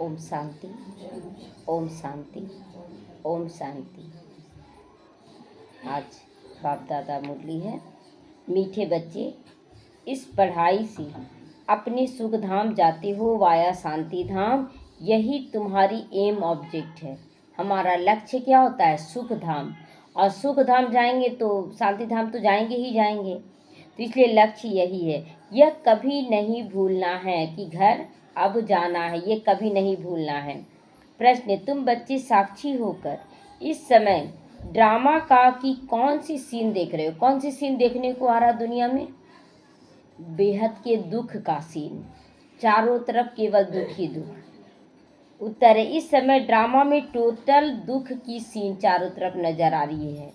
ओम शांति, ओम शांति, ओम शांति। आज बाप दादा मुरली है। मीठे बच्चे, इस पढ़ाई से अपने सुख धाम जाते हो वाया शांति धाम। यही तुम्हारी एम ऑब्जेक्ट है। हमारा लक्ष्य क्या होता है? सुख धाम। और सुख धाम जाएंगे तो शांति धाम तो जाएंगे ही जाएंगे। तो इसलिए लक्ष्य यही है। यह कभी नहीं भूलना है कि घर अब जाना है, ये कभी नहीं भूलना है। प्रश्न, तुम बच्चे साक्षी होकर इस समय ड्रामा का कि कौन सी सीन देख रहे हो? कौन सी सीन देखने को आ रहा दुनिया में? बेहद के दुख का सीन, चारों तरफ केवल दुख ही दुख। उत्तर है, इस समय ड्रामा में टोटल दुख की सीन चारों तरफ नजर आ रही है।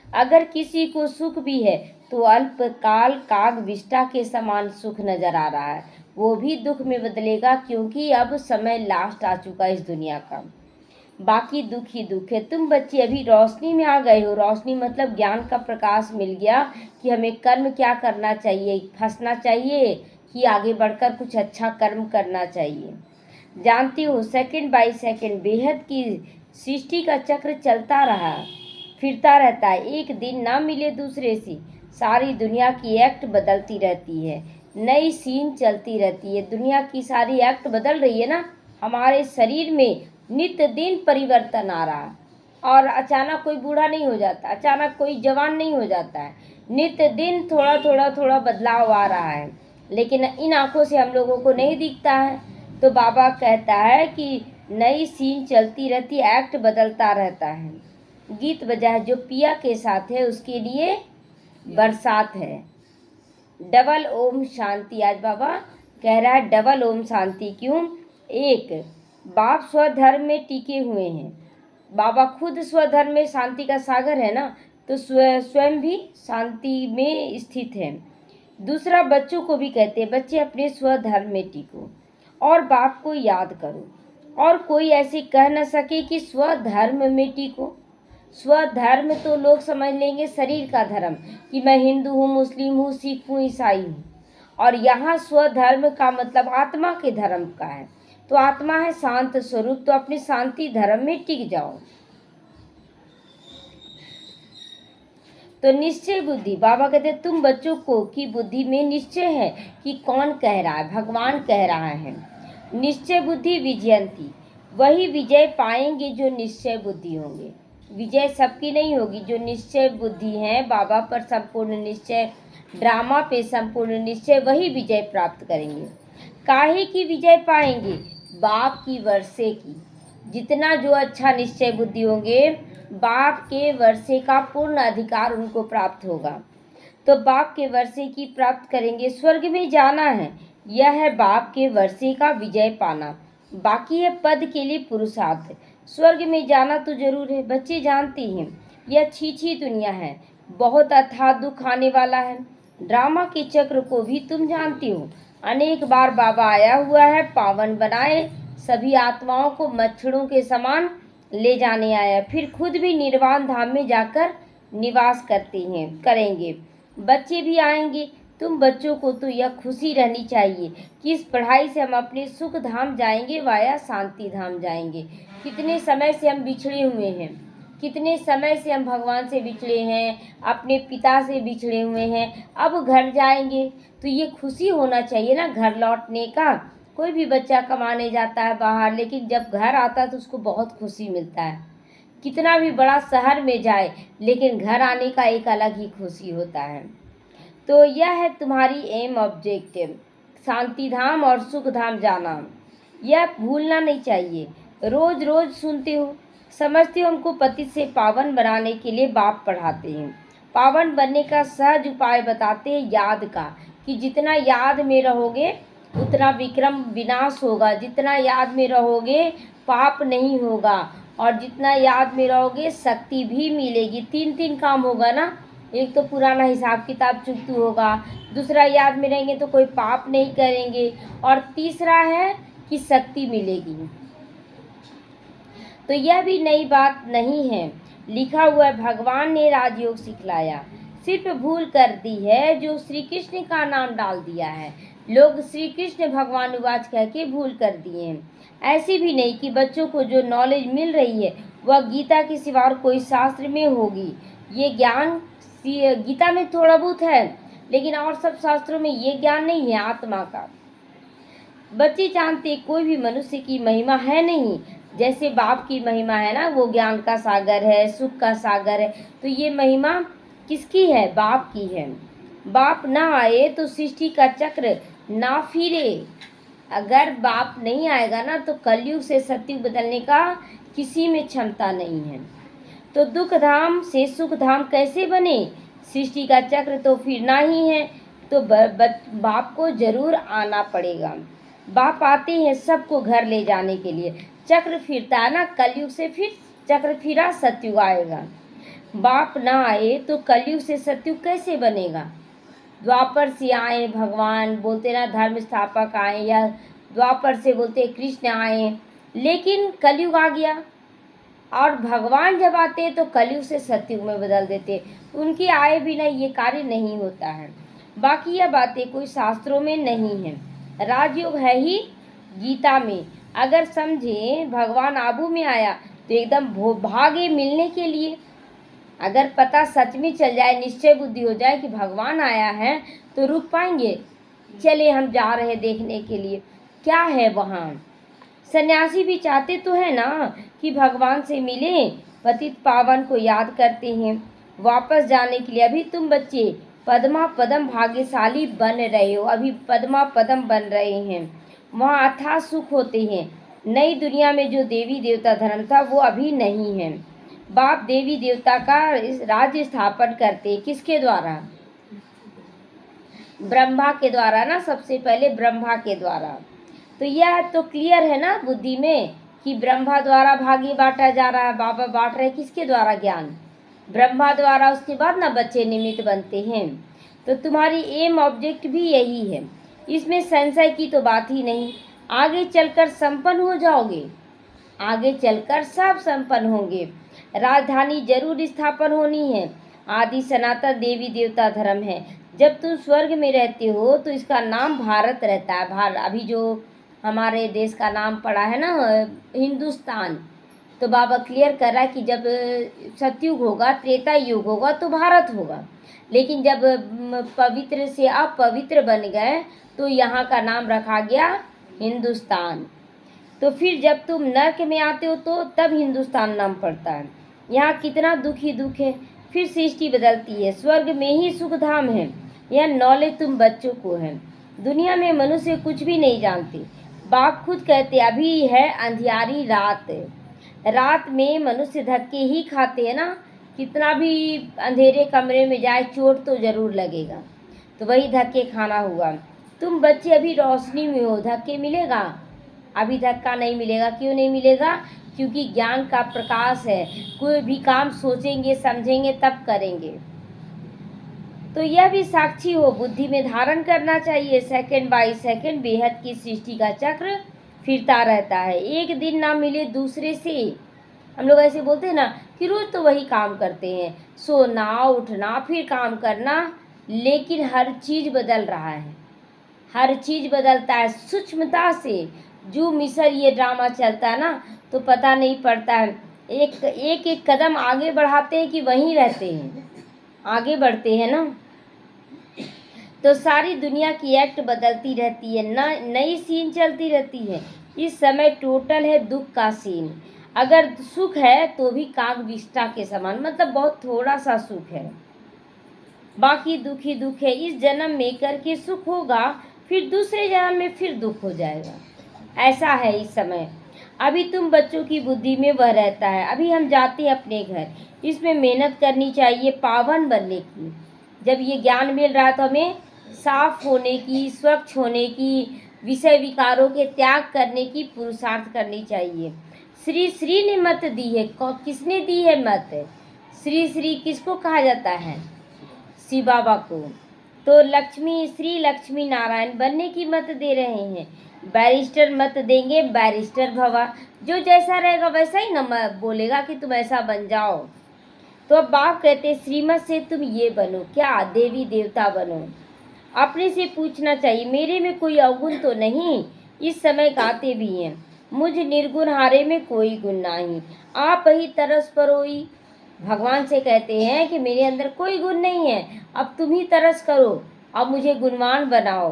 अगर किसी को सुख भी है तो अल्पकाल काग विष्टा के समान सुख नजर आ रहा है। वो भी दुख में बदलेगा, क्योंकि अब समय लास्ट आ चुका है इस दुनिया का। बाकी दुख ही दुख है। तुम बच्चे अभी रोशनी में आ गए हो। रोशनी मतलब ज्ञान का प्रकाश मिल गया कि हमें कर्म क्या करना चाहिए, फंसना चाहिए कि आगे बढ़कर कुछ अच्छा कर्म करना चाहिए। जानती हो, सेकंड बाय सेकंड बेहद की सृष्टि का चक्र चलता रहा, फिरता रहता है। एक दिन ना मिले दूसरे से सारी दुनिया की एक्ट बदलती रहती है, नई सीन चलती रहती है। दुनिया की सारी एक्ट बदल रही है ना। हमारे शरीर में नित्य दिन परिवर्तन आ रहा है, और अचानक कोई बूढ़ा नहीं हो जाता, अचानक कोई जवान नहीं हो जाता है। नित्य दिन थोड़ा थोड़ा थोड़ा बदलाव आ रहा है, लेकिन इन आंखों से हम लोगों को नहीं दिखता है। तो बाबा कहता है कि नई सीन चलती रहती, एक्ट बदलता रहता है। गीत बजा है, जो पिया के साथ है उसके लिए बरसात है। डबल ओम शांति। आज बाबा कह रहा है डबल ओम शांति। क्यों? एक, बाप स्वधर्म में टिके हुए हैं। बाबा खुद स्वधर्म में शांति का सागर है ना, तो स्वयं भी शांति में स्थित है। दूसरा, बच्चों को भी कहते हैं बच्चे अपने स्वधर्म में टिको और बाप को याद करो, और कोई ऐसे कह न सके कि स्वधर्म में टिको। स्वधर्म तो लोग समझ लेंगे शरीर का धर्म, कि मैं हिंदू हूँ, मुस्लिम हूँ, सिख हूँ, ईसाई हूँ। और यहाँ स्वधर्म का मतलब आत्मा के धर्म का है। तो आत्मा है शांत स्वरूप, तो अपने शांति धर्म में टिक जाओ। तो निश्चय बुद्धि, बाबा कहते हैं तुम बच्चों को की बुद्धि में निश्चय है कि कौन कह रहा है, भगवान कह रहा है। निश्चय बुद्धि विजयंती, वही विजय पाएंगे जो निश्चय बुद्धि होंगे। विजय सबकी नहीं होगी। जो निश्चय बुद्धि है, बाबा पर संपूर्ण निश्चय, ड्रामा पे संपूर्ण निश्चय, वही विजय प्राप्त करेंगे। काहे की विजय पाएंगे? बाप की वर्षे की। जितना जो अच्छा निश्चय बुद्धि होंगे, बाप के वर्षे का पूर्ण अधिकार उनको प्राप्त होगा। तो बाप के वर्षे की प्राप्त करेंगे। स्वर्ग में जाना है, यह है बाप के वर्षे का विजय पाना। बाकी है पद के लिए पुरुषार्थ। स्वर्ग में जाना तो जरूर है। बच्चे जानते हैं यह अच्छी दुनिया है, बहुत अथाह दुख आने वाला है। ड्रामा के चक्र को भी तुम जानती हो। अनेक बार बाबा आया हुआ है, पावन बनाए सभी आत्माओं को मच्छरों के समान ले जाने आया, फिर खुद भी निर्वाण धाम में जाकर निवास करते हैं, करेंगे। बच्चे भी आएंगे। तुम बच्चों को तो यह खुशी रहनी चाहिए कि इस पढ़ाई से हम अपने सुख धाम जाएंगे, वाया शांति धाम जाएंगे। कितने समय से हम बिछड़े हुए हैं, कितने समय से हम भगवान से बिछड़े हैं, अपने पिता से बिछड़े हुए हैं। अब घर जाएंगे तो ये खुशी होना चाहिए ना, घर लौटने का। कोई भी बच्चा कमाने जाता है बाहर, लेकिन जब घर आता है तो उसको बहुत खुशी मिलता है। कितना भी बड़ा शहर में जाए, लेकिन घर आने का एक अलग ही खुशी होता है। तो यह है तुम्हारी एम ऑब्जेक्टिव, शांति धाम और सुख धाम जाना। यह भूलना नहीं चाहिए। रोज रोज सुनते हो, समझते हो हमको पति से पावन बनाने के लिए बाप पढ़ाते हैं। पावन बनने का सहज उपाय बताते हैं याद का, कि जितना याद में रहोगे उतना विक्रम विनाश होगा, जितना याद में रहोगे पाप नहीं होगा, और जितना याद में रहोगे शक्ति भी मिलेगी। तीन काम होगा ना। एक तो पुराना हिसाब किताब चुकतू होगा, दूसरा याद में रहेंगे तो कोई पाप नहीं करेंगे, और तीसरा है कि शक्ति मिलेगी। तो यह भी नई बात नहीं है, लिखा हुआ है भगवान ने राजयोग सिखलाया, सिर्फ भूल कर दी है जो श्री कृष्ण का नाम डाल दिया है। लोग श्री कृष्ण भगवान उवाच कह के भूल कर दिए हैं। ऐसी भी नहीं कि बच्चों को जो नॉलेज मिल रही है वह गीता के सिवा और कोई शास्त्र में होगी। ये ज्ञान गीता में थोड़ा बहुत है, लेकिन और सब शास्त्रों में ये ज्ञान नहीं है आत्मा का। बच्चे जानते कोई भी मनुष्य की महिमा है नहीं, जैसे बाप की महिमा है ना, वो ज्ञान का सागर है, सुख का सागर है। तो ये महिमा किसकी है? बाप की है। बाप ना आए तो सृष्टि का चक्र ना फिरे। अगर बाप नहीं आएगा ना तो कलयुग से सतयुग बदलने का किसी में क्षमता नहीं है। तो दुख धाम से सुख धाम कैसे बने? सृष्टि का चक्र तो फिरना ही है, तो बाप को जरूर आना पड़ेगा। बाप आते हैं सबको घर ले जाने के लिए। चक्र फिरता है ना, कलयुग से फिर चक्र फिरा, सतयुग आएगा। बाप ना आए तो कलयुग से सतयुग कैसे बनेगा? द्वापर से आए भगवान, बोलते ना धर्म स्थापक आए, या द्वापर से बोलते कृष्ण आए, लेकिन कलयुग आ गया। और भगवान जब आते हैं तो कलयुग से सतयुग में बदल देते। उनके आए बिना ये कार्य नहीं होता है। बाकी यह बातें कोई शास्त्रों में नहीं है, राजयोग है ही गीता में। अगर समझे भगवान आबू में आया तो एकदम भागे मिलने के लिए। अगर पता सच में चल जाए, निश्चय बुद्धि हो जाए कि भगवान आया है, तो रुक पाएंगे? चले हम जा रहे देखने के लिए, क्या है वहाँ। सन्यासी भी चाहते तो है ना कि भगवान से मिले, पतित पावन को याद करते हैं वापस जाने के लिए। अभी तुम बच्चे पद्मा पदम भाग्यशाली बन रहे हो, अभी पद्मा पदम बन रहे हैं, वहाँ अथाह सुख होते हैं। नई दुनिया में जो देवी देवता धर्म था वो अभी नहीं है। बाप देवी देवता का राज्य स्थापन करते, किसके द्वारा? ब्रह्मा के द्वारा ना, सबसे पहले ब्रह्मा के द्वारा। तो यह तो क्लियर है ना बुद्धि में कि ब्रह्मा द्वारा भाग्य बांटा जा रहा है। बाबा बांट रहे किसके द्वारा? ज्ञान ब्रह्मा द्वारा। उसके बाद ना बच्चे निमित्त बनते हैं। तो तुम्हारी एम ऑब्जेक्ट भी यही है, इसमें संशय की तो बात ही नहीं। आगे चलकर संपन्न हो जाओगे, आगे चलकर सब संपन्न होंगे। राजधानी जरूर स्थापन होनी है। आदि सनातन देवी देवता धर्म है। जब तुम स्वर्ग में रहते हो तो इसका नाम भारत रहता है। अभी जो हमारे देश का नाम पड़ा है ना हिंदुस्तान, तो बाबा क्लियर कर रहा है कि जब सतयुग होगा, त्रेता युग होगा तो भारत होगा। लेकिन जब पवित्र से अपवित्र बन गए तो यहाँ का नाम रखा गया हिंदुस्तान। तो फिर जब तुम नर्क में आते हो तो तब हिंदुस्तान नाम पड़ता है। यहाँ कितना दुख ही दुख है, फिर सृष्टि बदलती है। स्वर्ग में ही सुख धाम है। यह नॉलेज तुम बच्चों को है। दुनिया में मनुष्य कुछ भी नहीं जानते। बाप खुद कहते अभी है अंधियारी रात। रात में मनुष्य धक्के ही खाते हैं ना, कितना भी अंधेरे कमरे में जाए चोट तो जरूर लगेगा, तो वही धक्के खाना हुआ। तुम बच्चे अभी रोशनी में हो, धक्के मिलेगा? अभी धक्का नहीं मिलेगा। क्यों नहीं मिलेगा? क्योंकि ज्ञान का प्रकाश है। कोई भी काम सोचेंगे समझेंगे तब करेंगे। तो यह भी साक्षी हो, बुद्धि में धारण करना चाहिए। सेकंड बाय सेकंड बेहद की सृष्टि का चक्र फिरता रहता है। एक दिन ना मिले दूसरे से। हम लोग ऐसे बोलते हैं ना कि रोज तो वही काम करते हैं, सोना उठना फिर काम करना, लेकिन हर चीज़ बदल रहा है। हर चीज़ बदलता है सूक्ष्मता से। जो मिसर ये ड्रामा चलता है ना तो पता नहीं पड़ता है। एक एक कदम आगे बढ़ाते हैं कि वहीं रहते हैं, आगे बढ़ते हैं ना। तो सारी दुनिया की एक्ट बदलती रहती है, नई सीन चलती रहती है। इस समय टोटल है दुख का सीन। अगर सुख है तो भी काग विष्ठा के समान, मतलब बहुत थोड़ा सा सुख है, बाकी दुख ही दुख है। इस जन्म में करके सुख होगा, फिर दूसरे जन्म में फिर दुख हो जाएगा। ऐसा है इस समय। अभी तुम बच्चों की बुद्धि में वह रहता है। अभी हम जाते हैं अपने घर, इसमें मेहनत करनी चाहिए पावन बनने की। जब ये ज्ञान मिल रहा है तो हमें साफ होने की, स्वच्छ होने की, विषय विकारों के त्याग करने की पुरुषार्थ करनी चाहिए। श्री श्री ने मत दी है। किसने दी है मत? श्री श्री किसको कहा जाता है? शिव बाबा को। तो लक्ष्मी, श्री लक्ष्मी नारायण बनने की मत दे रहे हैं। बैरिस्टर मत देंगे, बैरिस्टर भवा। जो जैसा रहेगा वैसा ही न बोलेगा कि तुम ऐसा बन जाओ। तो अब बाप कहते श्रीमत से तुम ये बनो, क्या? देवी देवता बनो। अपने से पूछना चाहिए, मेरे में कोई अवगुण तो नहीं। इस समय गाते भी हैं, मुझ निर्गुण हारे में कोई गुण नहीं, आप ही तरस परोई। भगवान से कहते हैं कि मेरे अंदर कोई गुण नहीं है, अब तुम ही तरस करो, अब मुझे गुणवान बनाओ।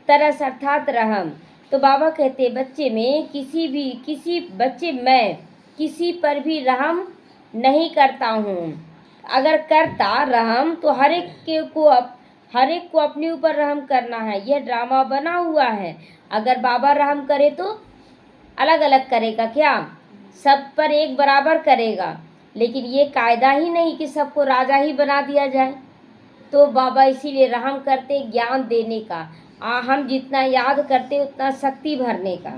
तरस अर्थात रहम। तो बाबा कहते बच्चे में किसी बच्चे मैं किसी पर भी रहम नहीं करता हूँ। अगर करता रहम तो हर एक को अपने ऊपर रहम करना है, यह ड्रामा बना हुआ है। अगर बाबा रहम करे तो अलग अलग करेगा क्या? सब पर एक बराबर करेगा, लेकिन ये कायदा ही नहीं कि सबको राजा ही बना दिया जाए। तो बाबा इसीलिए रहम करते ज्ञान देने का, हम जितना याद करते उतना शक्ति भरने का।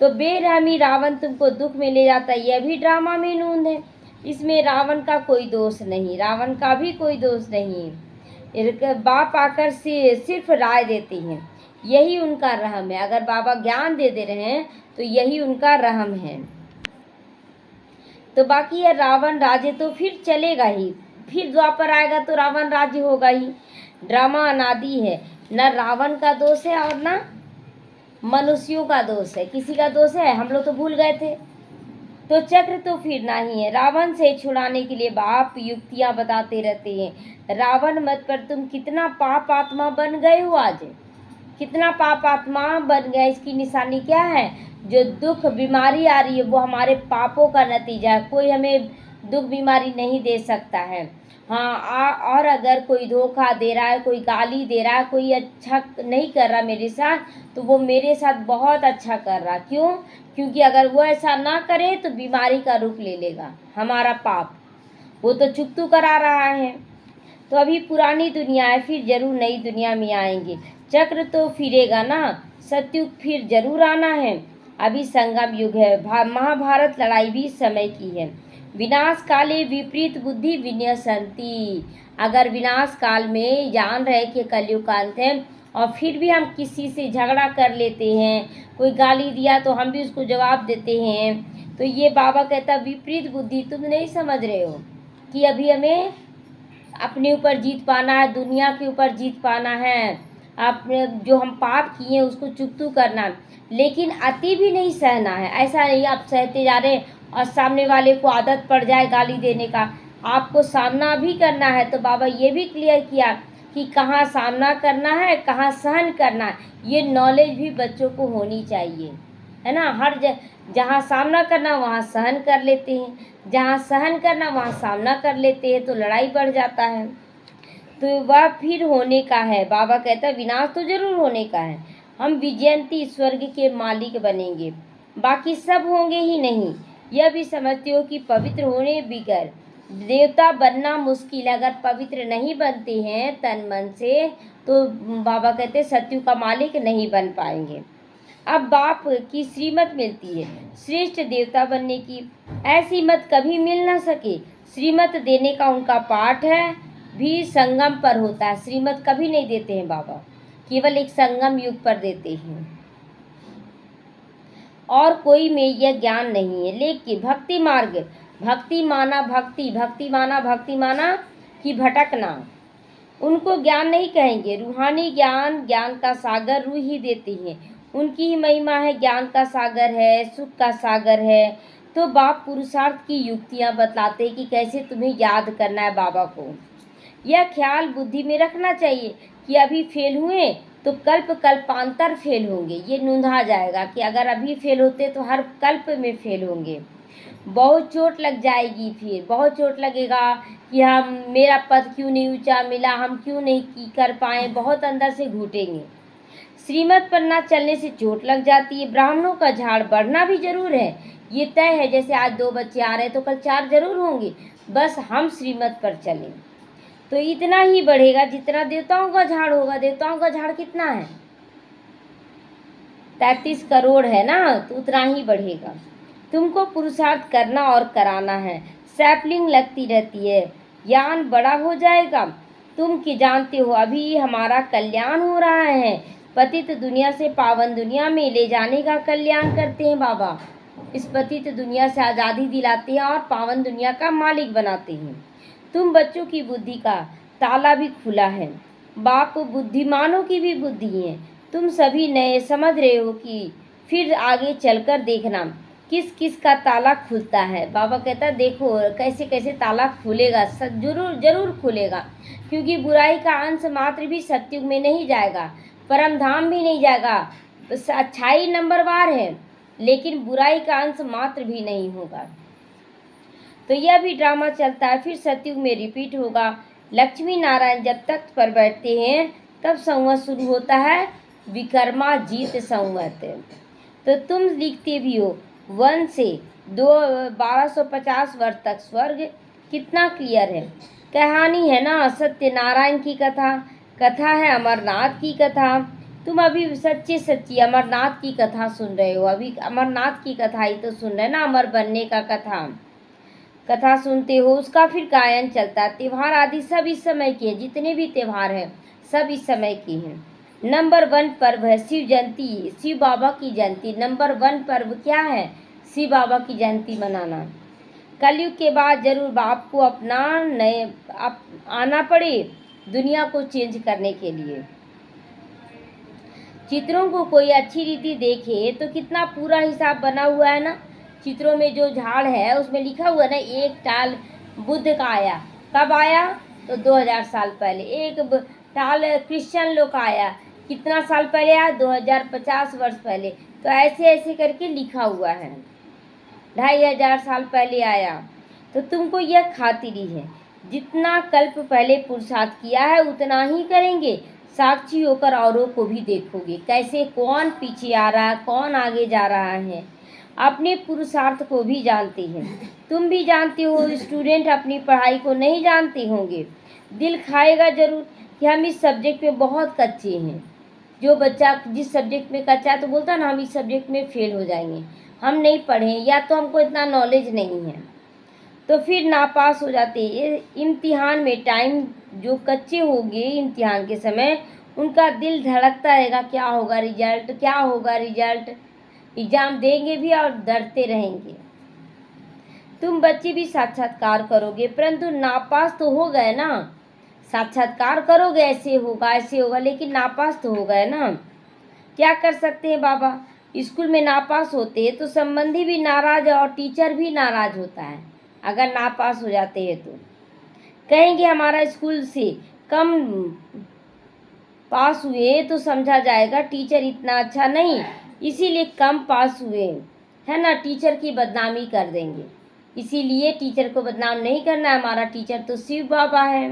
तो बेरहमी रावण तुमको दुख में ले जाता, यह भी ड्रामा में नूंद है। इसमें रावण का कोई दोष नहीं, रावण का भी कोई दोष नहीं। बाप आकर सिर्फ राय देते हैं, यही उनका रहम है। अगर बाबा ज्ञान दे रहे हैं तो यही उनका रहम है। तो बाकी है रावण राज्य तो फिर चलेगा ही, फिर द्वापर आएगा तो रावण राज्य होगा ही। ड्रामा अनादि है, न रावण का दोष है और न मनुष्यों का दोष है। किसी का दोष है? हम लोग तो भूल गए थे। तो चक्र तो फिरना ही है। रावण से छुड़ाने के लिए बाप युक्तियां बताते रहते हैं। रावण मत पर तुम कितना पाप आत्मा बन गए हो, आज कितना पाप आत्मा बन गया। इसकी निशानी क्या है? जो दुख बीमारी आ रही है वो हमारे पापों का नतीजा है। कोई हमें दुख बीमारी नहीं दे सकता है। हाँ, और अगर कोई धोखा दे रहा है, कोई गाली दे रहा है, कोई अच्छा नहीं कर रहा मेरे साथ, तो वो मेरे साथ बहुत अच्छा कर रहा। क्यों? क्योंकि अगर वो ऐसा ना करे तो बीमारी का रूप ले लेगा हमारा पाप। वो तो चुकतू करा रहा है। तो अभी पुरानी दुनिया है, फिर जरूर नई दुनिया में आएंगे। चक्र तो फिरेगा ना, सतयुग फिर जरूर आना है। अभी संगम युग है, महाभारत लड़ाई भी समय की है। विनाश काले विपरीत बुद्धि विन्यसंती। अगर विनाश काल में जान रहे कि कलयुग का अंत है और फिर भी हम किसी से झगड़ा कर लेते हैं, कोई गाली दिया तो हम भी उसको जवाब देते हैं, तो ये बाबा कहता विपरीत बुद्धि। तुम नहीं समझ रहे हो कि अभी हमें अपने ऊपर जीत पाना है, दुनिया के ऊपर जीत पाना है। अपने जो हम पाप किए उसको चुकतू करना, लेकिन अति भी नहीं सहना है। ऐसा नहीं आप सहते जा रहे और सामने वाले को आदत पड़ जाए गाली देने का, आपको सामना भी करना है। तो बाबा ये भी क्लियर किया कि कहाँ सामना करना है, कहाँ सहन करना है। ये नॉलेज भी बच्चों को होनी चाहिए, है ना। हर जहाँ सामना करना वहाँ सहन कर लेते हैं, जहाँ सहन करना वहाँ सामना कर लेते हैं, तो लड़ाई बढ़ जाता है। तो वह फिर होने का है। बाबा कहता है विनाश तो जरूर होने का है। हम विजयंती स्वर्ग के मालिक बनेंगे, बाकी सब होंगे ही नहीं। यह भी समझते हो कि पवित्र होने बिगर देवता बनना मुश्किल है। अगर पवित्र नहीं बनते हैं तन मन से तो बाबा कहते सत्युग का मालिक नहीं बन पाएंगे। अब बाप की श्रीमत मिलती है श्रेष्ठ देवता बनने की, ऐसी मत कभी मिल ना सके। श्रीमत देने का उनका पाठ है भी संगम पर होता है। श्रीमत कभी नहीं देते हैं बाबा, केवल एक संगम युग पर देते हैं। और कोई में यह ज्ञान नहीं है। लेकिन भक्ति मार्ग, भक्ति माना भक्ति माना कि भटकना, उनको ज्ञान नहीं कहेंगे। रूहानी ज्ञान, ज्ञान का सागर रूह ही देती है। उनकी ही महिमा है, ज्ञान का सागर है, सुख का सागर है। तो बाप पुरुषार्थ की युक्तियाँ बतलाते कि कैसे तुम्हें याद करना है बाबा को। यह ख्याल बुद्धि में रखना चाहिए कि अभी फेल हुए तो कल्पांतर फेल होंगे। ये नूंधा जाएगा कि अगर अभी फेल होते तो हर कल्प में फेल होंगे। बहुत चोट लग जाएगी, फिर बहुत चोट लगेगा कि हम मेरा पद क्यों नहीं ऊंचा मिला, हम क्यों नहीं कर पाए, बहुत अंदर से घुटेंगे। श्रीमत पर ना चलने से चोट लग जाती है। ब्राह्मणों का झाड़ बढ़ना भी जरूर है, ये तय है। जैसे आज 2 बच्चे आ रहे तो कल 4 जरूर होंगे, बस हम श्रीमत पर चलें तो इतना ही बढ़ेगा जितना देवताओं का झाड़ होगा। देवताओं का झाड़ कितना है? 33 करोड़ है ना, तो उतना ही बढ़ेगा। तुमको पुरुषार्थ करना और कराना है। सैपलिंग लगती रहती है, ज्ञान बड़ा हो जाएगा। तुम कि जानते हो अभी हमारा कल्याण हो रहा है। पतित दुनिया से पावन दुनिया में ले जाने का कल्याण करते हैं बाबा। इस पतित दुनिया से आज़ादी दिलाते हैं और पावन दुनिया का मालिक बनाते हैं। तुम बच्चों की बुद्धि का ताला भी खुला है, बाप बुद्धिमानों की भी बुद्धि है। तुम सभी नए समझ रहे हो कि फिर आगे चलकर देखना किस किस का ताला खुलता है। बाबा कहता है देखो कैसे कैसे ताला खुलेगा, जरूर जरूर खुलेगा, क्योंकि बुराई का अंश मात्र भी सतयुग में नहीं जाएगा, परम धाम भी नहीं जाएगा। अच्छाई नंबरवार है, लेकिन बुराई का अंश मात्र भी नहीं होगा। तो यह भी ड्रामा चलता है, फिर सतयुग में रिपीट होगा। लक्ष्मी नारायण जब तख्त पर बैठते हैं तब संवत शुरू होता है, विक्रमाजीत संवत। तो तुम लिखते भी हो 1 से 1250 वर्ष तक स्वर्ग, कितना क्लियर है। कहानी है ना सत्यनारायण की कथा, कथा है अमरनाथ की कथा। तुम अभी सच्ची सच्ची अमरनाथ की कथा सुन रहे हो, अभी अमरनाथ की कथा ही तो सुन रहे ना, अमर बनने का कथा सुनते हो, उसका फिर गायन चलता है। त्योहार आदि सब इस समय के हैं, जितने भी त्योहार हैं सब इस समय के हैं। नंबर 1 पर्व है शिव जयंती, शिव बाबा की जयंती। नंबर 1 पर्व क्या है? शिव बाबा की जयंती मनाना। कलयुग के बाद जरूर आपको आना पड़े दुनिया को चेंज करने के लिए। चित्रों को कोई अच्छी रीति देखे तो कितना पूरा हिसाब बना हुआ है ना। चित्रों में जो झाड़ है उसमें लिखा हुआ ना, एक टाल बुद्ध का आया। कब आया? तो 2000 साल पहले। एक टाल क्रिश्चियन लोग का आया, कितना साल पहले आया? 2050 वर्ष पहले। तो ऐसे ऐसे करके लिखा हुआ है, 2500 साल पहले आया। तो तुमको यह खातिरी है, जितना कल्प पहले पुरुषार्थ किया है उतना ही करेंगे। साक्षी होकर औरों को भी देखोगे, कैसे कौन पीछे आ रहा है, कौन आगे जा रहा है। अपने पुरुषार्थ को भी जानते हैं, तुम भी जानते हो। स्टूडेंट अपनी पढ़ाई को नहीं जानते होंगे। दिल खाएगा जरूर कि हम इस सब्जेक्ट में बहुत कच्चे हैं। जो बच्चा जिस सब्जेक्ट में कच्चा है तो बोलता है ना हम इस सब्जेक्ट में फेल हो जाएंगे, हम नहीं पढ़े या तो हमको इतना नॉलेज नहीं है, तो फिर नापास हो जाते हैं। इम्तिहान में टाइम जो कच्चे होंगे इम्तिहान के समय, उनका दिल धड़कता रहेगा, क्या होगा रिजल्ट, क्या होगा रिजल्ट। एग्ज़ाम देंगे भी और डरते रहेंगे। तुम बच्चे भी साक्षात्कार करोगे, परंतु नापास तो हो गए ना। साक्षात्कार करोगे ऐसे होगा, लेकिन नापास तो हो गए ना। क्या कर सकते हैं बाबा? स्कूल में नापास होते हैं तो संबंधी भी नाराज और टीचर भी नाराज होता है। अगर नापास हो जाते हैं तो कहेंगे हमारा स्कूल से कम पास हुए तो समझा जाएगा टीचर इतना अच्छा नहीं, इसीलिए कम पास हुए, है ना। टीचर की बदनामी कर देंगे, इसीलिए टीचर को बदनाम नहीं करना है। हमारा टीचर तो शिव बाबा है।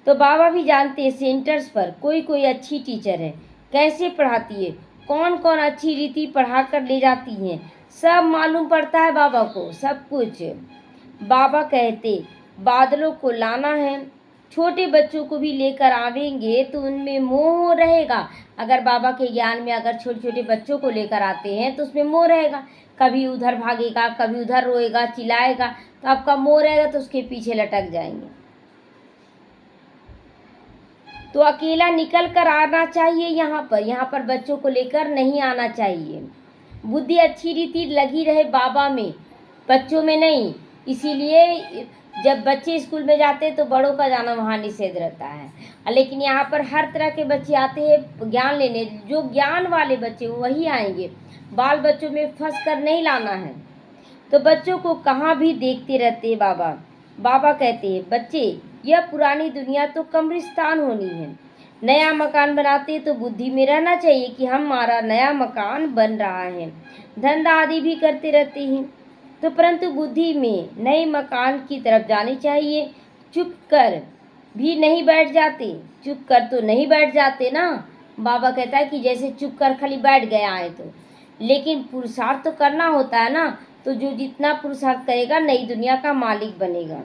तो बाबा भी जानते हैं सेंटर्स पर कोई कोई अच्छी टीचर है, कैसे पढ़ाती है, कौन कौन अच्छी रीति पढ़ा कर ले जाती हैं, सब मालूम पड़ता है बाबा को, सब कुछ। बाबा कहते बादलों को लाना है, छोटे बच्चों को भी लेकर आवेंगे तो उनमें मोह रहेगा। अगर बाबा के ज्ञान में अगर छोटे छोटे बच्चों को लेकर आते हैं तो उसमें मोह रहेगा, कभी उधर भागेगा, कभी उधर रोएगा, चिल्लाएगा, तो आपका मोह रहेगा तो उसके पीछे लटक जाएंगे। तो अकेला निकल कर आना चाहिए, यहाँ पर बच्चों को लेकर नहीं आना चाहिए। बुद्धि अच्छी रीति लगी रहे बाबा में, बच्चों में नहीं। इसीलिए जब बच्चे स्कूल में जाते हैं तो बड़ों का जाना वहाँ निषेध रहता है, लेकिन यहाँ पर हर तरह के बच्चे आते हैं ज्ञान लेने। जो ज्ञान वाले बच्चे वही आएंगे, बाल बच्चों में फंस कर नहीं लाना है। तो बच्चों को कहाँ भी देखते रहते हैं बाबा। बाबा कहते हैं बच्चे यह पुरानी दुनिया तो कब्रिस्तान होनी है, नया मकान बनाते तो बुद्धि में रहना चाहिए कि हमारा नया मकान बन रहा है। धंधा आदि भी करते रहते हैं तो परंतु बुद्धि में नए मकान की तरफ जानी चाहिए। चुप कर भी नहीं बैठ जाते, चुप कर तो नहीं बैठ जाते ना। बाबा कहता है कि जैसे चुप कर खाली बैठ गया है तो, लेकिन पुरुषार्थ तो करना होता है ना। तो जो जितना पुरुषार्थ करेगा नई दुनिया का मालिक बनेगा।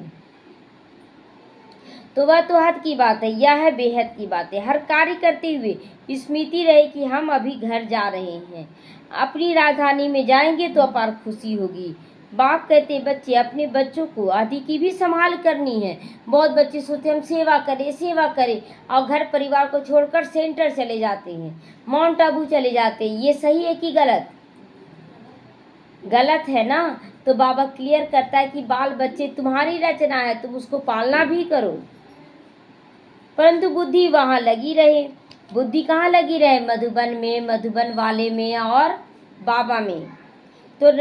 तो वह तो हद की बात है, यह है बेहद की बात है। हर कार्य करते हुए स्मृति रहे कि हम अभी घर जा रहे हैं, अपनी राजधानी में जाएंगे तो अपार खुशी होगी। बाप कहते बच्चे अपने बच्चों को आदि की भी संभाल करनी है। बहुत बच्चे सोचते हम सेवा करें और घर परिवार को छोड़कर सेंटर चले जाते हैं, माउंट आबू चले जाते हैं। ये सही है कि गलत? गलत है ना। तो बाबा क्लियर करता है कि बाल बच्चे तुम्हारी रचना है, तुम उसको पालना भी करो, परंतु बुद्धि वहाँ लगी रहे। बुद्धि कहाँ लगी रहे? मधुबन में, मधुबन वाले में और बाबा में। तो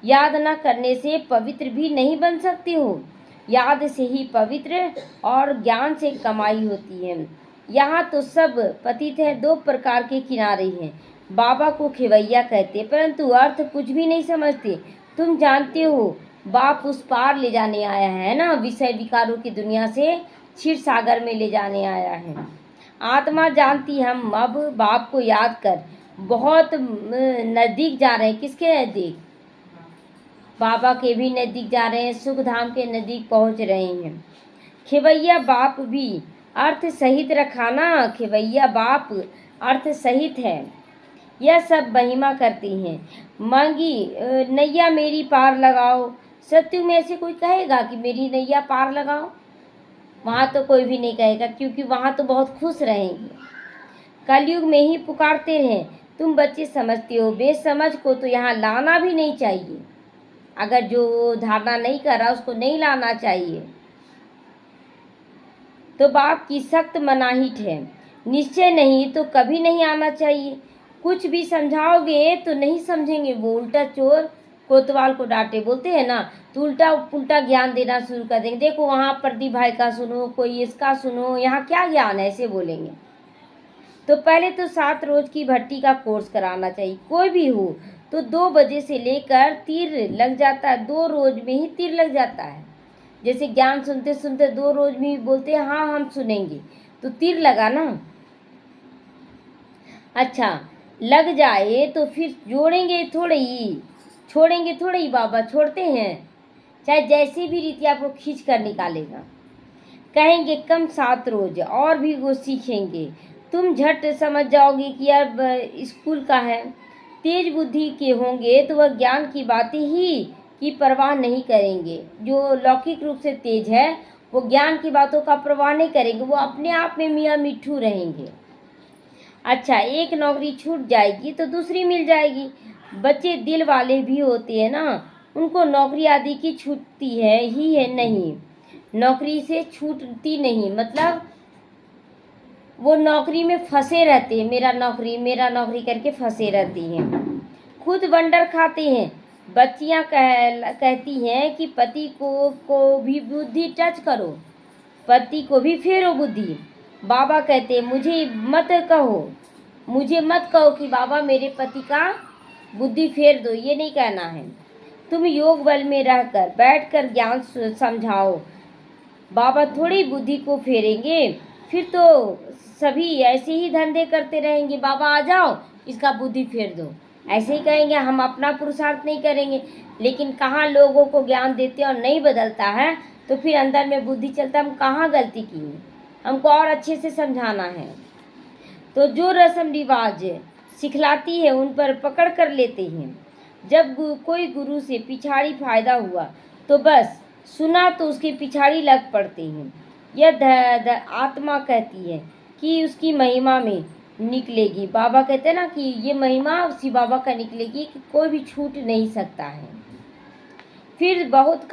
याद न करने से पवित्र भी नहीं बन सकती हो। याद से ही पवित्र और ज्ञान से कमाई होती है। यहाँ तो सब पतित है, दो प्रकार के किनारे हैं। बाबा को खेवैया कहते, परंतु अर्थ कुछ भी नहीं समझते। तुम जानते हो बाप उस पार ले जाने आया है ना, विषय विकारों की दुनिया से क्षीर सागर में ले जाने आया है। आत्मा जानती हम अब बाप को याद कर बहुत नज़दीक जा रहे हैं। किसके नज़दीक? बाबा के भी नज़दीक जा रहे हैं, सुख धाम के नज़दीक पहुंच रहे हैं। खेवैया बाप भी अर्थ सहित रखा ना, खेवैया बाप अर्थ सहित है। यह सब महिमा करती हैं। मांगी नैया मेरी पार लगाओ। सत्यु में ऐसे कोई कहेगा कि मेरी नैया पार लगाओ? वहाँ तो कोई भी नहीं कहेगा, क्योंकि वहाँ तो बहुत खुश रहेंगे। कलयुग में ही पुकारते रहे। तुम बच्चे समझते हो, बेसमझ को तो यहाँ लाना भी नहीं चाहिए। अगर जो धारणा नहीं कर रहा उसको नहीं लाना चाहिए। तो बाप की सख्त मनाहित है, निश्चय नहीं तो कभी नहीं आना चाहिए। कुछ भी समझाओगे तो नहीं समझेंगे। वो उल्टा चोर कोतवाल को डांटे, बोलते हैं ना, तो उल्टा पुल्टा ज्ञान देना शुरू कर देंगे। देखो वहाँ प्रदीप भाई का सुनो, कोई इसका सुनो, यहाँ क्या ज्ञान है, ऐसे बोलेंगे। तो पहले तो 7 रोज की भट्टी का कोर्स कराना चाहिए। कोई भी हो तो 2 बजे से लेकर तीर लग जाता है। 2 रोज में ही तीर लग जाता है। जैसे ज्ञान सुनते सुनते 2 रोज में ही बोलते हैं हाँ हम सुनेंगे, तो तीर लगा ना। अच्छा, लग जाए तो फिर जोड़ेंगे थोड़े ही, छोड़ेंगे थोड़े ही। बाबा छोड़ते हैं? चाहे जैसी भी रीति आपको खींच कर निकालेगा। कहेंगे कम 7 रोज और भी वो सीखेंगे। तुम झट समझ जाओगे कि यार स्कूल का है। तेज बुद्धि के होंगे तो वह ज्ञान की बातें ही की परवाह नहीं करेंगे। जो लौकिक रूप से तेज है वो ज्ञान की बातों का परवाह नहीं करेंगे, वो अपने आप में मियाँ मिट्ठू रहेंगे। अच्छा, एक नौकरी छूट जाएगी तो दूसरी मिल जाएगी। बच्चे दिल वाले भी होते हैं ना, उनको नौकरी आदि की छूटती है ही है नहीं, नौकरी से छूटती नहीं। मतलब वो नौकरी में फंसे रहते हैं, मेरा नौकरी करके फंसे रहती हैं। खुद वंडर खाते हैं। बच्चियां कहती हैं कि पति को भी बुद्धि टच करो, पति को भी फेरो बुद्धि। बाबा कहते हैं मुझे मत कहो कि बाबा मेरे पति का बुद्धि फेर दो, ये नहीं कहना है। तुम योग बल में रहकर बैठकर ज्ञान समझाओ। बाबा थोड़ी बुद्धि को फेरेंगे, फिर तो सभी ऐसे ही धंधे करते रहेंगे। बाबा आ जाओ, इसका बुद्धि फेर दो, ऐसे ही कहेंगे। हम अपना पुरुषार्थ नहीं करेंगे। लेकिन कहाँ लोगों को ज्ञान देते और नहीं बदलता है, तो फिर अंदर में बुद्धि चलता हम कहाँ गलती की, हमको और अच्छे से समझाना है। तो जो रस्म रिवाज सिखलाती है उन पर पकड़ कर लेते हैं। जब कोई गुरु से पिछाड़ी फायदा हुआ तो बस सुना तो उसके पिछाड़ी लग पड़ते हैं। यह आत्मा कहती है कि उसकी महिमा में निकलेगी। बाबा कहते हैं ना कि ये महिमा उसी बाबा का निकलेगी कि कोई भी छूट नहीं सकता है। फिर बहुत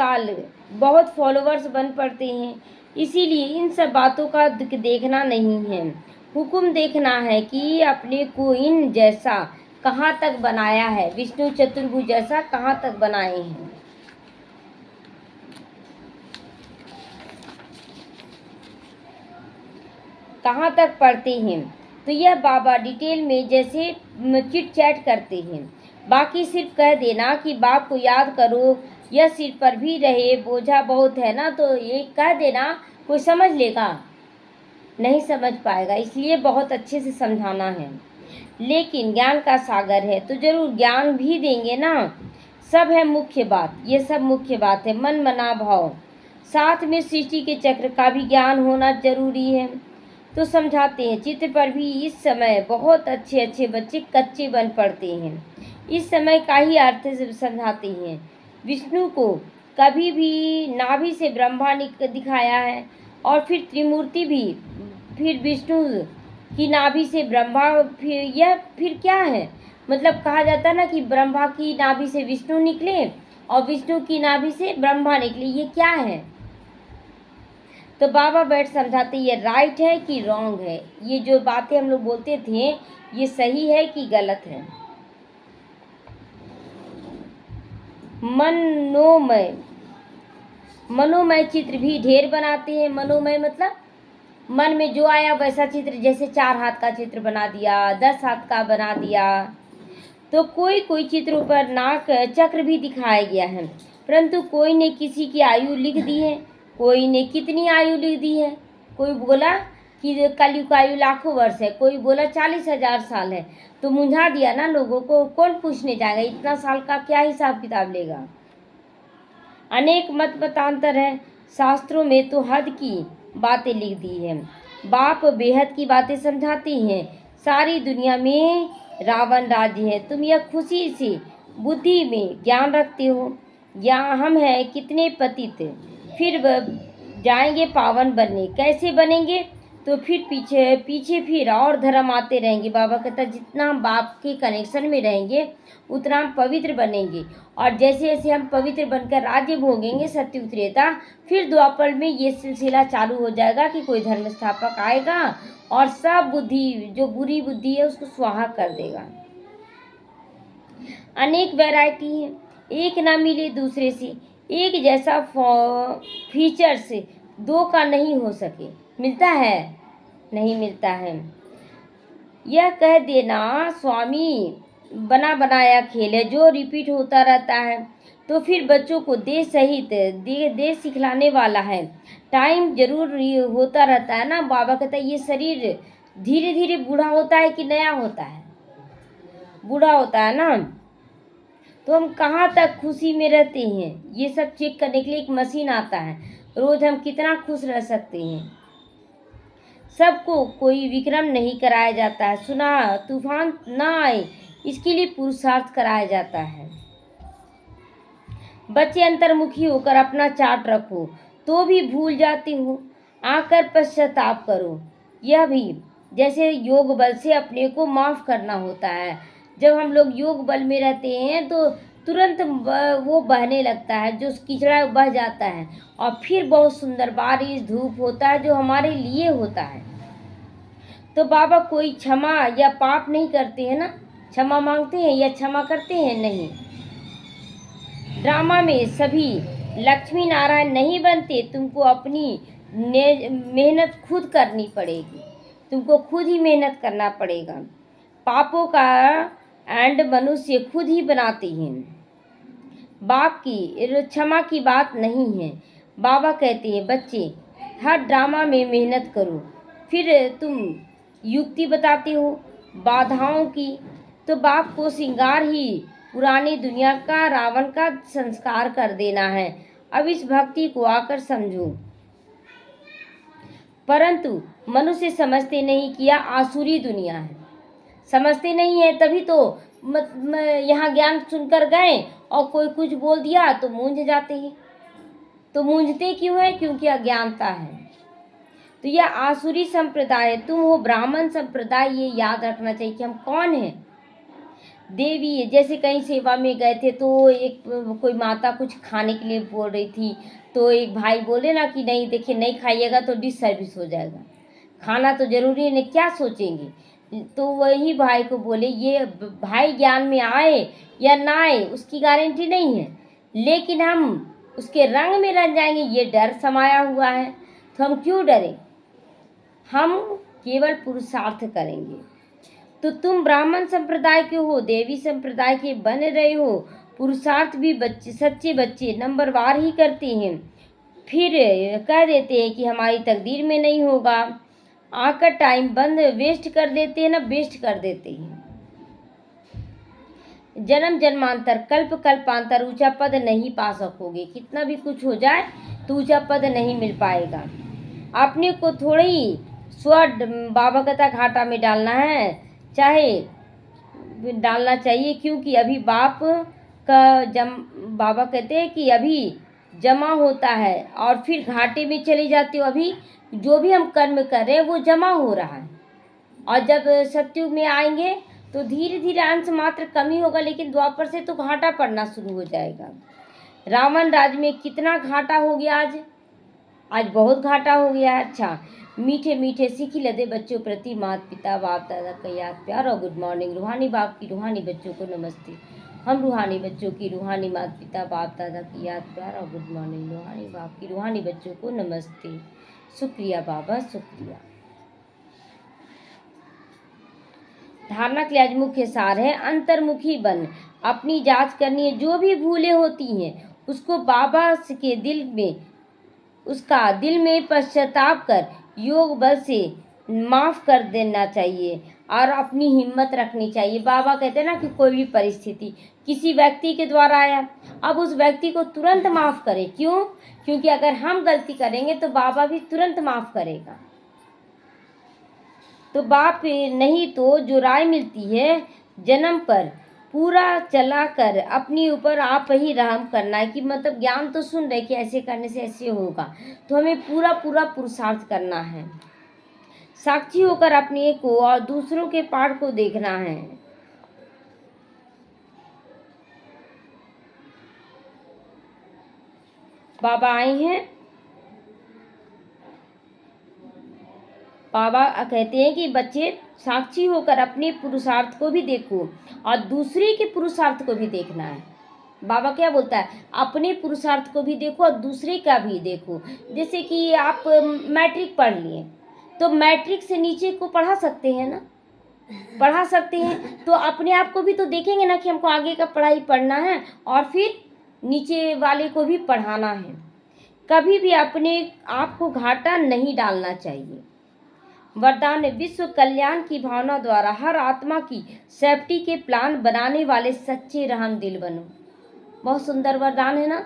फॉलोवर्स बन पड़ते हैं। इसीलिए इन सब बातों का देखना नहीं है, हुक्म देखना है कि अपने को इन जैसा कहाँ तक बनाया है, विष्णु चतुर्भुज जैसा कहाँ तक बनाए हैं। कहाँ तक पढ़ते हैं, तो यह बाबा डिटेल में जैसे चिट चैट करते हैं। बाकी सिर्फ कह देना कि बाप को याद करो, यह सिर पर भी रहे, बोझा बहुत है ना, तो ये कह देना, कोई समझ लेगा? नहीं समझ पाएगा। इसलिए बहुत अच्छे से समझाना है। लेकिन ज्ञान का सागर है तो जरूर ज्ञान भी देंगे ना। सब है मुख्य बात, ये सब मुख्य बात है। मन मना भाव, साथ में सृष्टि के चक्र का भी ज्ञान होना जरूरी है। तो समझाते हैं चित्र पर भी इस समय बहुत अच्छे अच्छे बच्चे कच्चे बन पड़ते हैं। इस समय का ही अर्थ समझाते हैं। विष्णु को कभी भी नाभि से ब्रह्मा दिखाया है, और फिर त्रिमूर्ति भी, फिर विष्णु की नाभि से ब्रह्मा, फिर क्या है? मतलब कहा जाता है ना कि ब्रह्मा की नाभि से विष्णु निकले और विष्णु की नाभि से ब्रह्मा निकले, ये क्या है? तो बाबा बैठ समझाते ये राइट है कि रॉन्ग है, ये जो बातें हम लोग बोलते थे ये सही है कि गलत है। मनोमय, मनोमय चित्र भी ढेर बनाते हैं। मनोमय मतलब मन में जो आया वैसा चित्र, जैसे 4 हाथ का चित्र बना दिया, 10 हाथ का बना दिया। तो कोई कोई चित्रों पर नाक चक्र भी दिखाया गया है, परंतु कोई ने किसी की आयु लिख दी है, कोई ने कितनी आयु लिख दी है। कोई बोला कि कलयुग का आयु लाखों वर्ष है, कोई बोला 40,000 साल है। तो मुंझा दिया ना लोगों को, कौन पूछने जाएगा, इतना साल का क्या हिसाब किताब लेगा। अनेक मत मतांतर है, शास्त्रों में तो हद की बातें लिख दी है। बाप बेहद की बातें समझाती हैं। सारी दुनिया में रावण राज्य है, तुम यह खुशी से बुद्धि में ज्ञान रखते हो। यहाँ हम हैं कितने पतित, फिर जाएंगे पावन बनने। कैसे बनेंगे, तो फिर पीछे पीछे फिर और धर्म आते रहेंगे। बाबा कहता जितना हम बाप के कनेक्शन में रहेंगे उतना हम पवित्र बनेंगे, और जैसे जैसे हम पवित्र बनकर राज्य भोगेंगे सत्युग त्रेता, फिर द्वापर में ये सिलसिला चालू हो जाएगा कि कोई धर्म स्थापक आएगा और सब बुद्धि जो बुरी बुद्धि है उसको स्वाहा कर देगा। अनेक वैरायटी है, एक ना मिले दूसरे से। एक जैसा फीचर्स दो का नहीं हो सके, मिलता है नहीं मिलता है। यह कह देना स्वामी बना बनाया खेल है जो रिपीट होता रहता है, तो फिर बच्चों को देश सहित देश सिखलाने वाला है। टाइम जरूर होता रहता है ना। बाबा कहता है ये शरीर धीरे धीरे बूढ़ा होता है कि नया होता है, बूढ़ा होता है ना। तो हम कहाँ तक खुशी में रहते हैं, ये सब चेक करने के लिए एक मशीन आता है। रोज हम कितना खुश रह सकते हैं। सबको कोई विक्रम नहीं कराया जाता है, सुना तूफान ना आए इसके लिए पुरुषार्थ कराया जाता है। बच्चे अंतर्मुखी होकर अपना चार्ट रखो तो भी भूल जाते हो, आकर पश्चाताप करो। यह भी जैसे योग बल से अपने को माफ करना होता है। जब हम लोग योग बल में रहते हैं तो तुरंत वो बहने लगता है, जो कीचड़ा बह जाता है, और फिर बहुत सुंदर बारिश धूप होता है जो हमारे लिए होता है। तो बाबा कोई क्षमा या पाप नहीं करते हैं ना, क्षमा मांगते हैं या क्षमा करते हैं, नहीं। ड्रामा में सभी लक्ष्मी नारायण नहीं बनते, तुमको अपनी मेहनत खुद करनी पड़ेगी, तुमको खुद ही मेहनत करना पड़ेगा। पापों का एंड मनुष्य खुद ही बनाते हैं, बाप की क्षमा की बात नहीं है। बाबा कहते हैं बच्चे हर ड्रामा में मेहनत करो, फिर तुम युक्ति बताते हो बाधाओं की। तो बाप को श्रृंगार ही पुरानी दुनिया का रावण का संस्कार कर देना है। अब इस भक्ति को आकर समझो। परंतु मनुष्य समझते नहीं कि यह आसुरी दुनिया है, समझते नहीं है, तभी तो यहाँ ज्ञान सुनकर गए और कोई कुछ बोल दिया तो मूंझ जाते हैं। तो मूंझते क्यों है, क्योंकि अज्ञानता है। तो यह आसुरी संप्रदाय है, तुम हो ब्राह्मण संप्रदाय। ये याद रखना चाहिए कि हम कौन हैं। देवी जैसे कहीं सेवा में गए थे तो एक कोई माता कुछ खाने के लिए बोल रही थी, तो एक भाई बोले ना कि नहीं देखिए नहीं खाइएगा तो डिससर्विस हो जाएगा, खाना तो जरूरी है, क्या सोचेंगे। तो वही भाई को बोले ये भाई ज्ञान में आए या ना आए उसकी गारंटी नहीं है, लेकिन हम उसके रंग में रंग जाएंगे ये डर समाया हुआ है। तो हम क्यों डरें, हम केवल पुरुषार्थ करेंगे। तो तुम ब्राह्मण संप्रदाय के हो, देवी संप्रदाय के बन रहे हो। पुरुषार्थ भी बच्चे सच्चे बच्चे नंबरवार ही करते हैं, फिर कह देते हैं कि हमारी तकदीर में नहीं होगा। आकर टाइम बंद वेस्ट कर देते हैं ना, वेस्ट कर देते हैं। जन्म जन्मांतर कल्प कल्पांतर ऊंचा पद नहीं पा सकोगे, कितना भी कुछ हो जाए तो ऊंचा पद नहीं मिल पाएगा। अपने को थोड़ी ही बाबा कहता घाटा में डालना है, चाहे डालना चाहिए, क्योंकि अभी बाप का बाबा कहते हैं कि अभी जमा होता है और फिर घाटे में चले जाते हो। अभी जो भी हम कर्म कर रहे हैं वो जमा हो रहा है, और जब सत्युग में आएंगे तो धीरे धीरे अंश मात्र कमी होगा, लेकिन द्वापर से तो घाटा पड़ना शुरू हो जाएगा। रावण राज में कितना घाटा हो गया आज, आज बहुत घाटा हो गया है। अच्छा, मीठे मीठे सीखी लदे बच्चों प्रति माता पिता बाप दादा का याद प्यार और गुड मॉर्निंग। रूहानी बाप की रूहानी बच्चों को नमस्ते। हम रूहानी बच्चों की रूहानी माता पिता बाप दादा की याद प्यार और गुड मॉर्निंग। रूहानी बाप की रूहानी बच्चों को नमस्ते। शुक्रिया बाबा, शुक्रिया। धारणा के लिए आज मुख्य सार है, अंतर्मुखी बन, अपनी जांच करनी है। जो भी भूलें होती हैं उसको बाबा के दिल में, उसका दिल में पश्चाताप कर योग बल से माफ कर देना चाहिए और अपनी हिम्मत रखनी चाहिए। बाबा कहते हैं ना कि कोई भी परिस्थिति किसी व्यक्ति के द्वारा आया, अब उस व्यक्ति को तुरंत माफ करें। क्यों? क्योंकि अगर हम गलती करेंगे तो बाबा भी तुरंत माफ करेगा। तो बाप नहीं तो जो राय मिलती है जन्म पर पूरा चला कर अपने ऊपर आप ही रहम करना है, कि मतलब ज्ञान तो सुन रहे कि ऐसे करने से ऐसे होगा, तो हमें पूरा पूरा पुरुषार्थ करना है। साक्षी होकर अपने को और दूसरों के पाठ को देखना है। बाबा आए हैं, बाबा कहते हैं कि बच्चे साक्षी होकर अपने पुरुषार्थ को भी देखो और दूसरे के पुरुषार्थ को भी देखना है। बाबा क्या बोलता है? अपने पुरुषार्थ को भी देखो और दूसरे का भी देखो। जैसे कि आप मैट्रिक पढ़ लिए तो मैट्रिक से नीचे को पढ़ा सकते हैं ना, पढ़ा सकते हैं, तो अपने आप को भी तो देखेंगे ना कि हमको आगे का पढ़ाई पढ़ना है और फिर नीचे वाले को भी पढ़ाना है। कभी भी अपने आप को घाटा नहीं डालना चाहिए। वरदान है, विश्व कल्याण की भावना द्वारा हर आत्मा की सेफ्टी के प्लान बनाने वाले सच्चे रहम दिल बनो। बहुत सुंदर वरदान है ना,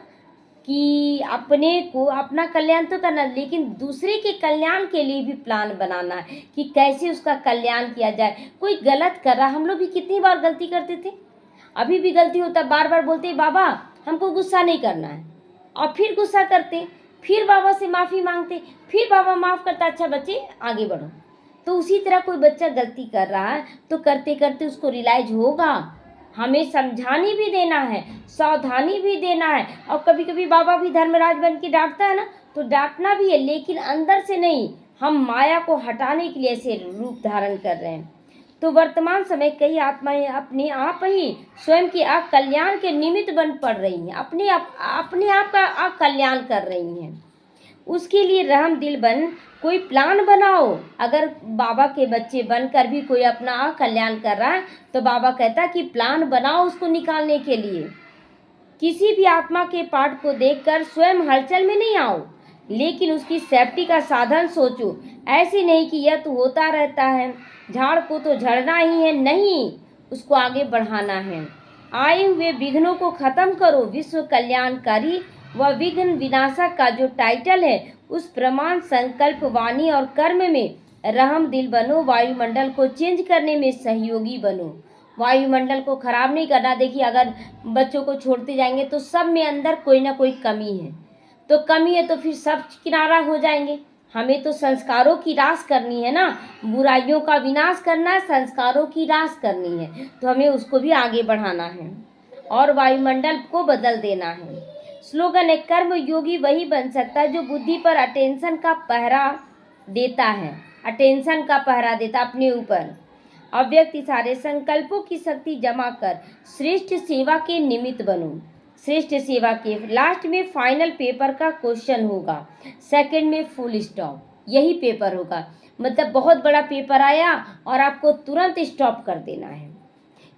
कि अपने को अपना कल्याण तो करना, लेकिन दूसरे के कल्याण के लिए भी प्लान बनाना है कि कैसे उसका कल्याण किया जाए। कोई गलत कर रहा, हम लोग भी कितनी बार गलती करते थे, अभी भी गलती होता, बार बार बोलते बाबा हमको गुस्सा नहीं करना है, और फिर गुस्सा करते, फिर बाबा से माफ़ी मांगते, फिर बाबा माफ़ करता, अच्छा बच्चे आगे बढ़ो। तो उसी तरह कोई बच्चा गलती कर रहा है तो करते करते उसको रियलाइज होगा, हमें समझानी भी देना है, सावधानी भी देना है। और कभी कभी बाबा भी धर्मराज बन के डांटता है ना, तो डांटना भी है, लेकिन अंदर से नहीं, हम माया को हटाने के लिए ऐसे रूप धारण कर रहे हैं। तो वर्तमान समय कई आत्माएं अपने आप ही स्वयं के कल्याण के निमित्त बन पड़ रही हैं, अपने आप का कल्याण कर रही हैं। उसके लिए रहम दिल बन कोई प्लान बनाओ। अगर बाबा के बच्चे बनकर भी कोई अपना कल्याण कर रहा है तो बाबा कहता है कि प्लान बनाओ उसको निकालने के लिए। किसी भी आत्मा के पाठ को देखकर स्वयं हलचल में नहीं आओ, लेकिन उसकी सेफ्टी का साधन सोचो। ऐसे नहीं कि यह तो होता रहता है, झाड़ को तो झड़ना ही है, नहीं, उसको आगे बढ़ाना है। आए हुए विघ्नों को खत्म करो। विश्व कल्याणकारी व विघ्न विनाशक का जो टाइटल है, उस प्रमाण संकल्प वाणी और कर्म में रहम दिल बनो। वायुमंडल को चेंज करने में सहयोगी बनो। वायुमंडल को खराब नहीं करना। देखिए, अगर बच्चों को छोड़ते जाएंगे तो सब में अंदर कोई ना कोई कमी है, तो कमी है तो फिर सब किनारा हो जाएंगे। हमें तो संस्कारों की रास करनी है ना, बुराइयों का विनाश करना है, संस्कारों की रास करनी है, तो हमें उसको भी आगे बढ़ाना है और वायुमंडल को बदल देना है। स्लोगन है, कर्म योगी वही बन सकता है जो बुद्धि पर अटेंशन का पहरा देता है, अटेंशन का पहरा देता अपने ऊपर। अव्यक्त सारे संकल्पों की शक्ति जमा कर श्रेष्ठ सेवा के निमित्त बनो। श्रेष्ठ सेवा के लास्ट में फाइनल पेपर का क्वेश्चन होगा, सेकंड में फुल स्टॉप, यही पेपर होगा। मतलब बहुत बड़ा पेपर आया और आपको तुरंत स्टॉप कर देना है,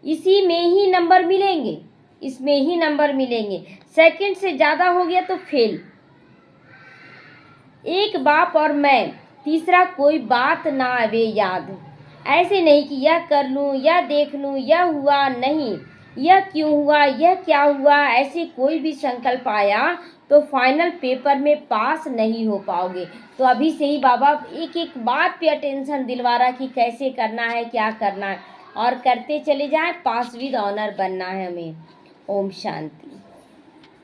इसी में ही नंबर मिलेंगे, इसमें ही नंबर मिलेंगे। सेकंड से ज़्यादा हो गया तो फेल। एक बाप और मैं, तीसरा कोई बात ना आवे याद। ऐसे नहीं कि यह कर लूँ, यह देख लूँ, यह हुआ नहीं, यह क्यों हुआ, यह क्या हुआ, ऐसे कोई भी संकल्प आया तो फाइनल पेपर में पास नहीं हो पाओगे। तो अभी से ही बाबा एक एक बात पे अटेंशन दिलवा रहा कि कैसे करना है, क्या करना है, और करते चले जाएं, पास विद ऑनर बनना है हमें। ओम शांति।